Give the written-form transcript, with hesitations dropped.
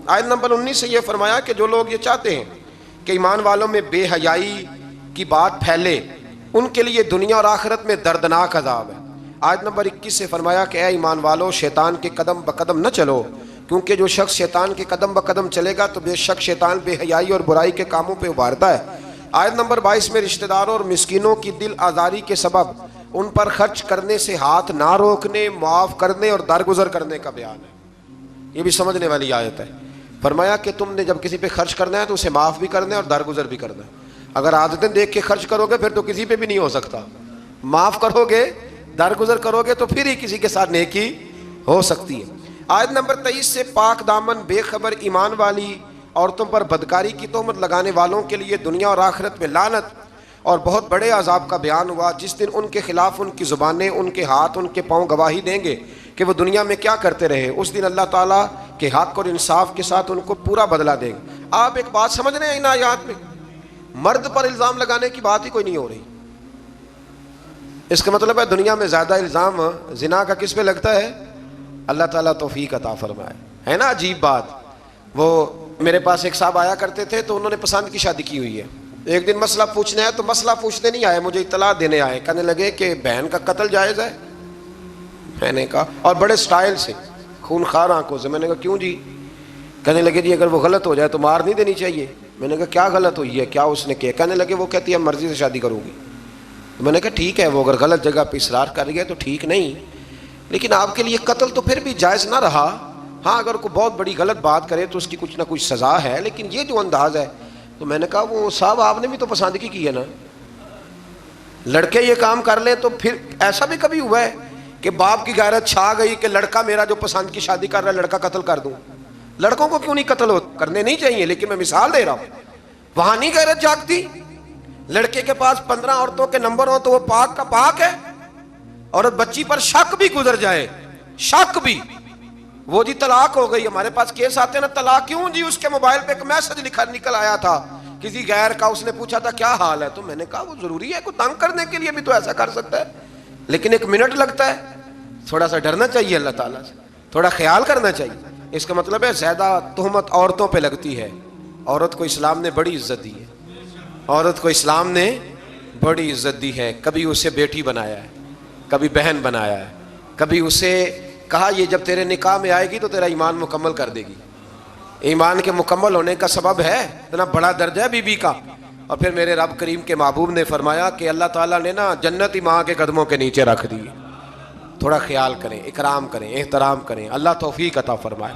آیت نمبر 19 سے یہ فرمایا کہ جو لوگ یہ چاہتے ہیں کہ ایمان والوں میں بے حیائی کی بات پھیلے ان کے لیے دنیا اور آخرت میں دردناک عذاب ہے۔ آیت نمبر 21 سے فرمایا کہ اے ایمان والو شیطان کے قدم بقدم نہ چلو، کیونکہ جو شخص شیطان کے قدم بقدم چلے گا تو بے شک شیطان بے حیائی اور برائی کے کاموں پہ ابھارتا ہے۔ آیت نمبر 22 میں رشتہ داروں اور مسکینوں کی دل آزاری کے سبب ان پر خرچ کرنے سے ہاتھ نہ روکنے، معاف کرنے اور درگزر کرنے کا بیان ہے۔ یہ بھی سمجھنے والی آیت ہے۔ فرمایا کہ تم نے جب کسی پہ خرچ کرنا ہے تو اسے معاف بھی کرنا ہے اور درگزر بھی کرنا ہے۔ اگر عادتیں دیکھ کے خرچ کرو گے پھر تو کسی پہ بھی نہیں ہو سکتا، معاف کرو گے درگزر کرو گے تو پھر ہی کسی کے ساتھ نیکی ہو سکتی ہے۔ آیت نمبر 23 سے پاک دامن بے خبر ایمان والی عورتوں پر بدکاری کی تہمت لگانے والوں کے لیے دنیا اور آخرت میں لعنت اور بہت بڑے عذاب کا بیان ہوا، جس دن ان کے خلاف ان کی زبانیں، ان کے ہاتھ، ان کے پاؤں گواہی دیں گے کہ وہ دنیا میں کیا کرتے رہے۔ اس دن اللہ تعالیٰ کے حق اور انصاف کے ساتھ ان کو پورا بدلہ دیں گے۔ آپ ایک بات سمجھ رہے ہیں ان آیات میں، مرد پر الزام لگانے کی بات ہی کوئی نہیں ہو رہی۔ اس کا مطلب ہے دنیا میں زیادہ الزام زنا کا کس پہ لگتا ہے؟ اللہ تعالیٰ توفیق عطا فرمائے۔ ہے نا عجیب بات۔ وہ میرے پاس ایک صاحب آیا کرتے تھے تو انہوں نے پسند کی شادی کی ہوئی ہے۔ ایک دن مسئلہ پوچھنے آئے تو مسئلہ پوچھنے نہیں آئے، مجھے اطلاع دینے آئے۔ کہنے لگے کہ بہن کا قتل جائز ہے؟ میں نے کہا، اور بڑے سٹائل سے خون خار آنکھوں سے۔ میں نے کہا کیوں جی؟ کہنے لگے جی اگر وہ غلط ہو جائے تو مار نہیں دینی چاہیے۔ میں نے کہا کیا غلط ہوئی ہے، کیا اس نے کیا؟ کہنے لگے وہ کہتی ہے مرضی سے شادی کروں گی۔ میں نے کہا ٹھیک ہے، وہ اگر غلط جگہ پہ اصرار کر گیا تو ٹھیک نہیں، لیکن آپ کے لیے قتل تو پھر بھی جائز نہ رہا۔ ہاں اگر کوئی بہت بڑی غلط بات کرے تو اس کی کچھ نہ کچھ سزا ہے، لیکن یہ جو انداز ہے۔ تو میں نے کہا وہ صاحب آپ نے بھی تو پسند کی ہے نا، لڑکے یہ کام کر لیں تو پھر ایسا بھی کبھی ہوا ہے کہ باپ کی غیرت چھا گئی کہ لڑکا میرا جو پسند کی شادی کر رہا ہے لڑکا قتل کر دوں؟ لڑکوں کو کیوں نہیں قتل کرنے نہیں چاہیے، لیکن میں مثال دے رہا ہوں، وہاں نہیں غیرت جاگتی؟ لڑکے کے پاس 15 عورتوں کے نمبر ہو تو وہ پاک کا پاک ہے، اور بچی پر شک بھی گزر جائے، شک بھی، وہ جی طلاق ہو گئی، ہمارے پاس کیس آتے ہیں نا طلاق کیوں جی، اس کے موبائل پہ ایک میسج نکل آیا تھا کسی غیر کا، اس نے پوچھا تھا کیا حال ہے، تو میں نے کہا وہ ضروری ہے، کوئی تنگ کرنے کے لیے بھی تو ایسا کر سکتا ہے، لیکن 1 منٹ لگتا ہے۔ تھوڑا سا ڈرنا چاہیے اللہ تعالیٰ سے، تھوڑا خیال کرنا چاہیے۔ اس کا مطلب ہے زیادہ تہمت عورتوں پہ لگتی ہے۔ عورت کو اسلام نے بڑی عزت دی ہے، عورت کو اسلام نے بڑی عزت دی ہے۔ کبھی اسے بیٹی بنایا ہے، کبھی بہن بنایا ہے، کبھی اسے کہا یہ جب تیرے نکاح میں آئے گی تو تیرا ایمان مکمل کر دے گی۔ ایمان کے مکمل ہونے کا سبب ہے، اتنا بڑا درجہ ہے بی بی کا۔ اور پھر میرے رب کریم کے محبوب نے فرمایا کہ اللہ تعالیٰ نے نا جنت ہی ماں کے قدموں کے نیچے رکھ دی۔ تھوڑا خیال کریں، اکرام کریں، احترام کریں، اللہ توفیق عطا فرمائے۔